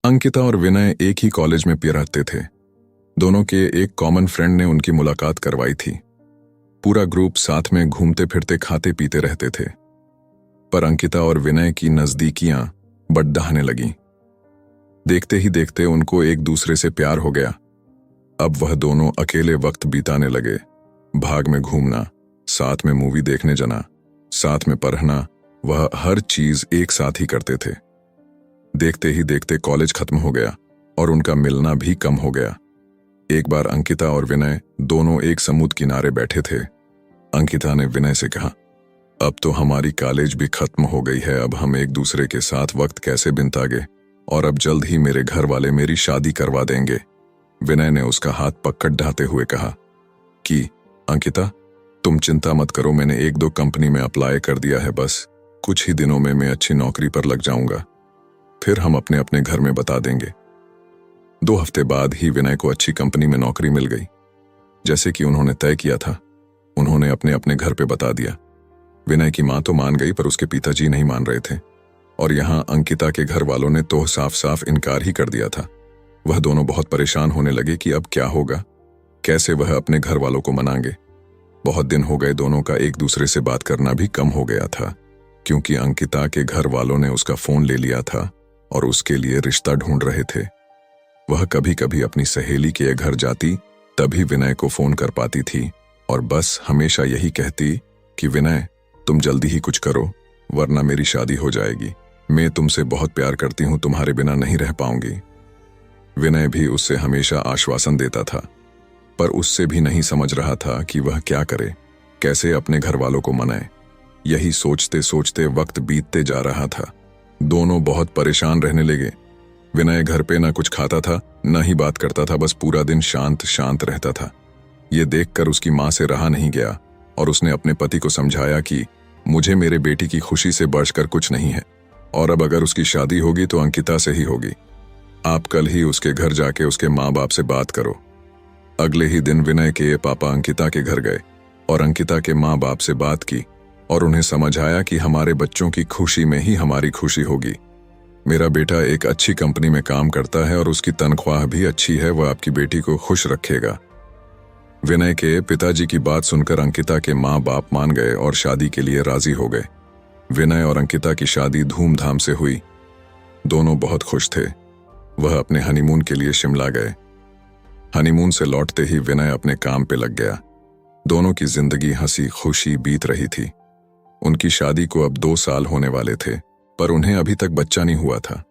अंकिता और विनय एक ही कॉलेज में रहते थे। दोनों के एक कॉमन फ्रेंड ने उनकी मुलाकात करवाई थी। पूरा ग्रुप साथ में घूमते फिरते खाते पीते रहते थे। पर अंकिता और विनय की नजदीकियां बढ़ने लगी। देखते ही देखते उनको एक दूसरे से प्यार हो गया। अब वह दोनों अकेले वक्त बिताने लगे। भाग में घूमना, साथ में मूवी देखने जाना, साथ में पढ़ना, वह हर चीज एक साथ ही करते थे। देखते ही देखते कॉलेज खत्म हो गया और उनका मिलना भी कम हो गया। एक बार अंकिता और विनय दोनों एक समुद्र किनारे बैठे थे। अंकिता ने विनय से कहा, अब तो हमारी कॉलेज भी खत्म हो गई है, अब हम एक दूसरे के साथ वक्त कैसे बिताएंगे, और अब जल्द ही मेरे घर वाले मेरी शादी करवा देंगे। विनय ने उसका हाथ पकड़ ढाते हुए कहा कि अंकिता, तुम चिंता मत करो, मैंने एक दो कंपनी में अप्लाई कर दिया है, बस कुछ ही दिनों में मैं अच्छी नौकरी पर लग जाऊंगा, फिर हम अपने अपने घर में बता देंगे। 2 हफ्ते बाद ही विनय को अच्छी कंपनी में नौकरी मिल गई। जैसे कि उन्होंने तय किया था, उन्होंने अपने अपने घर पे बता दिया। विनय की मां तो मान गई, पर उसके पिताजी नहीं मान रहे थे, और यहां अंकिता के घर वालों ने तो साफ साफ इनकार ही कर दिया था। वह दोनों बहुत परेशान होने लगे कि अब क्या होगा, कैसे वह अपने घर वालों को मनाएंगे। बहुत दिन हो गए, दोनों का एक दूसरे से बात करना भी कम हो गया था, क्योंकि अंकिता के घर वालों ने उसका फोन ले लिया था और उसके लिए रिश्ता ढूंढ रहे थे। वह कभी कभी अपनी सहेली के घर जाती, तभी विनय को फोन कर पाती थी, और बस हमेशा यही कहती कि विनय, तुम जल्दी ही कुछ करो, वरना मेरी शादी हो जाएगी। मैं तुमसे बहुत प्यार करती हूं, तुम्हारे बिना नहीं रह पाऊंगी। विनय भी उससे हमेशा आश्वासन देता था, पर उससे भी नहीं समझ रहा था कि वह क्या करे, कैसे अपने घर वालों को मनाए। यही सोचते सोचते वक्त बीतते जा रहा था। दोनों बहुत परेशान रहने लगे। विनय घर पे न कुछ खाता था, न ही बात करता था, बस पूरा दिन शांत शांत रहता था। ये देखकर उसकी मां से रहा नहीं गया, और उसने अपने पति को समझाया कि मुझे मेरे बेटी की खुशी से बढ़कर कुछ नहीं है, और अब अगर उसकी शादी होगी तो अंकिता से ही होगी। आप कल ही उसके घर जाके उसके माँ बाप से बात करो। अगले ही दिन विनय के पापा अंकिता के घर गए और अंकिता के माँ बाप से बात की, और उन्हें समझ आया कि हमारे बच्चों की खुशी में ही हमारी खुशी होगी। मेरा बेटा एक अच्छी कंपनी में काम करता है और उसकी तनख्वाह भी अच्छी है, वह आपकी बेटी को खुश रखेगा। विनय के पिताजी की बात सुनकर अंकिता के माँ बाप मान गए और शादी के लिए राजी हो गए। विनय और अंकिता की शादी धूमधाम से हुई। दोनों बहुत खुश थे। वह अपने हनीमून के लिए शिमला गए। हनीमून से लौटते ही विनय अपने काम पे लग गया। दोनों की जिंदगी हंसी खुशी बीत रही थी। उनकी शादी को अब 2 साल होने वाले थे, पर उन्हें अभी तक बच्चा नहीं हुआ था।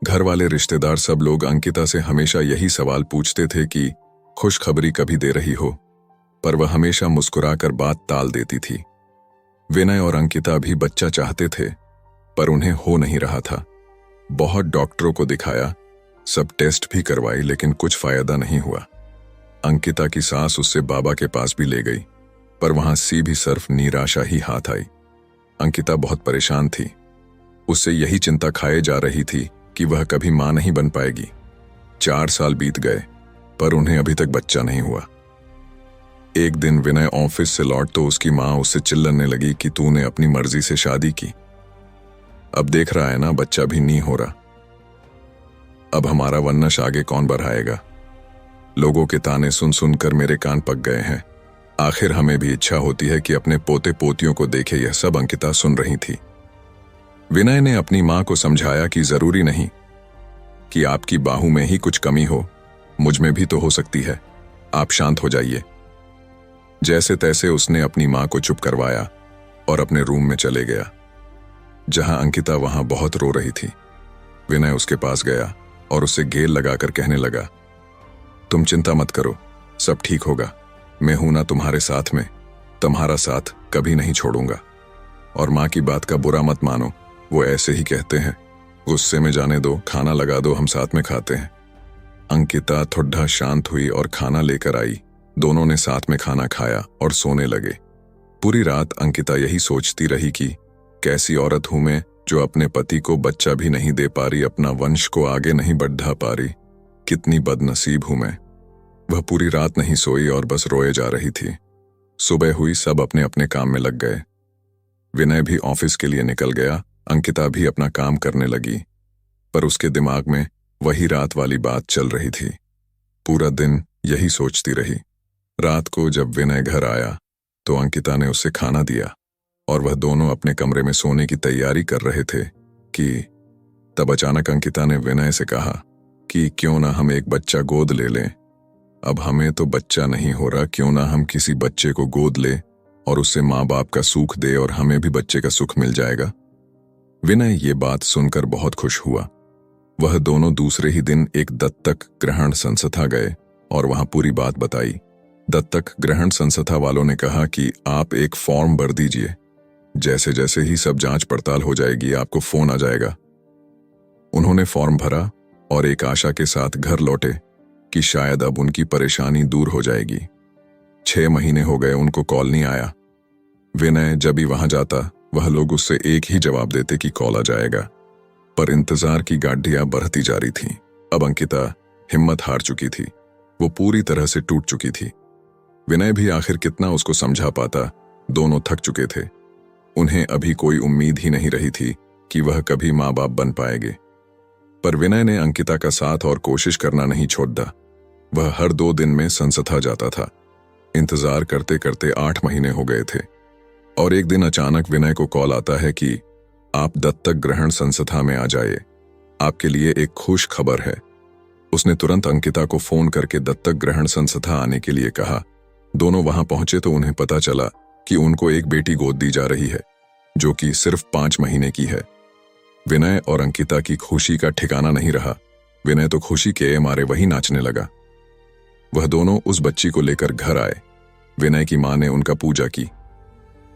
घर वाले, रिश्तेदार, सब लोग अंकिता से हमेशा यही सवाल पूछते थे कि खुशखबरी कभी दे रही हो, पर वह हमेशा मुस्कुराकर बात टाल देती थी। विनय और अंकिता भी बच्चा चाहते थे, पर उन्हें हो नहीं रहा था। बहुत डॉक्टरों को दिखाया, सब टेस्ट भी करवाई, लेकिन कुछ फायदा नहीं हुआ। अंकिता की सास उससे बाबा के पास भी ले गई, पर वहां भी सिर्फ निराशा ही हाथ आई। अंकिता बहुत परेशान थी। उससे यही चिंता खाए जा रही थी कि वह कभी मां नहीं बन पाएगी। 4 साल बीत गए, पर उन्हें अभी तक बच्चा नहीं हुआ। एक दिन विनय ऑफिस से लौट तो उसकी मां उससे चिल्लाने लगी कि तूने अपनी मर्जी से शादी की, अब देख रहा है ना, बच्चा भी नहीं हो रहा। अब हमारा वंश आगे कौन बढ़ाएगा। लोगों के ताने सुन सुनकर मेरे कान पक गए हैं। आखिर हमें भी इच्छा होती है कि अपने पोते पोतियों को देखे। यह सब अंकिता सुन रही थी। विनय ने अपनी मां को समझाया कि जरूरी नहीं कि आपकी बाहू में ही कुछ कमी हो, मुझ में भी तो हो सकती है, आप शांत हो जाइए। जैसे तैसे उसने अपनी मां को चुप करवाया और अपने रूम में चले गया। जहां अंकिता वहां बहुत रो रही थी। विनय उसके पास गया और उससे गेल लगाकर कहने लगा, तुम चिंता मत करो, सब ठीक होगा। मैं हूं ना तुम्हारे साथ में, तुम्हारा साथ कभी नहीं छोड़ूंगा। और मां की बात का बुरा मत मानो, वो ऐसे ही कहते हैं, गुस्से में जाने दो, खाना लगा दो, हम साथ में खाते हैं। अंकिता थोड़ा शांत हुई और खाना लेकर आई। दोनों ने साथ में खाना खाया और सोने लगे। पूरी रात अंकिता यही सोचती रही कि कैसी औरत हूं मैं जो अपने पति को बच्चा भी नहीं दे पा रही, अपना वंश को आगे नहीं बढ़ा पा रही। कितनी बदनसीब हूं मैं। वह पूरी रात नहीं सोई और बस रोए जा रही थी। सुबह हुई, सब अपने अपने काम में लग गए। विनय भी ऑफिस के लिए निकल गया, अंकिता भी अपना काम करने लगी, पर उसके दिमाग में वही रात वाली बात चल रही थी। पूरा दिन यही सोचती रही। रात को जब विनय घर आया तो अंकिता ने उसे खाना दिया और वह दोनों अपने कमरे में सोने की तैयारी कर रहे थे कि तब अचानक अंकिता ने विनय से कहा कि क्यों ना हम एक बच्चा गोद ले लें। अब हमें तो बच्चा नहीं हो रहा, क्यों ना हम किसी बच्चे को गोद ले और उससे माँ बाप का सुख दे और हमें भी बच्चे का सुख मिल जाएगा। विनय ये बात सुनकर बहुत खुश हुआ। वह दोनों दूसरे ही दिन एक दत्तक ग्रहण संस्था गए और वहां पूरी बात बताई। दत्तक ग्रहण संस्था वालों ने कहा कि आप एक फॉर्म भर दीजिए, जैसे जैसे ही सब जांच पड़ताल हो जाएगी आपको फोन आ जाएगा। उन्होंने फॉर्म भरा और एक आशा के साथ घर लौटे कि शायद अब उनकी परेशानी दूर हो जाएगी। 6 महीने हो गए, उनको कॉल नहीं आया। विनय जब भी वहां जाता वह लोग उससे एक ही जवाब देते कि कॉल आ जाएगा, पर इंतजार की गाड़ियां बढ़ती जा रही थीं। अब अंकिता हिम्मत हार चुकी थी, वो पूरी तरह से टूट चुकी थी। विनय भी आखिर कितना उसको समझा पाता, दोनों थक चुके थे। उन्हें अभी कोई उम्मीद ही नहीं रही थी कि वह कभी माँ बाप बन पाएंगे। पर विनय ने अंकिता का साथ और कोशिश करना नहीं छोड़ा। वह हर 2 दिन में संस्था जाता था। इंतजार करते करते 8 महीने हो गए थे और एक दिन अचानक विनय को कॉल आता है कि आप दत्तक ग्रहण संस्था में आ जाइए, आपके लिए एक खुश खबर है। उसने तुरंत अंकिता को फोन करके दत्तक ग्रहण संस्था आने के लिए कहा। दोनों वहां पहुंचे तो उन्हें पता चला कि उनको एक बेटी गोद दी जा रही है, जो कि सिर्फ 5 महीने की है। विनय और अंकिता की खुशी का ठिकाना नहीं रहा। विनय तो खुशी के मारे वही नाचने लगा। वह दोनों उस बच्ची को लेकर घर आए। विनय की मां ने उनका पूजा की,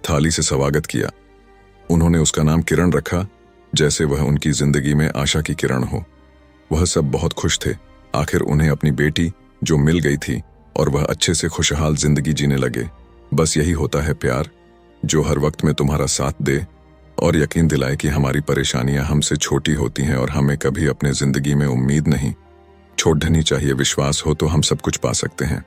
थाली से स्वागत किया। उन्होंने उसका नाम किरण रखा, जैसे वह उनकी जिंदगी में आशा की किरण हो। वह सब बहुत खुश थे। आखिर उन्हें अपनी बेटी जो मिल गई थी और वह अच्छे से खुशहाल जिंदगी जीने लगे। बस यही होता है प्यार, जो हर वक्त में तुम्हारा साथ दे और यकीन दिलाए कि हमारी परेशानियां हमसे छोटी होती हैं और हमें कभी अपने जिंदगी में उम्मीद नहीं छोड़नी चाहिए। विश्वास हो तो हम सब कुछ पा सकते हैं।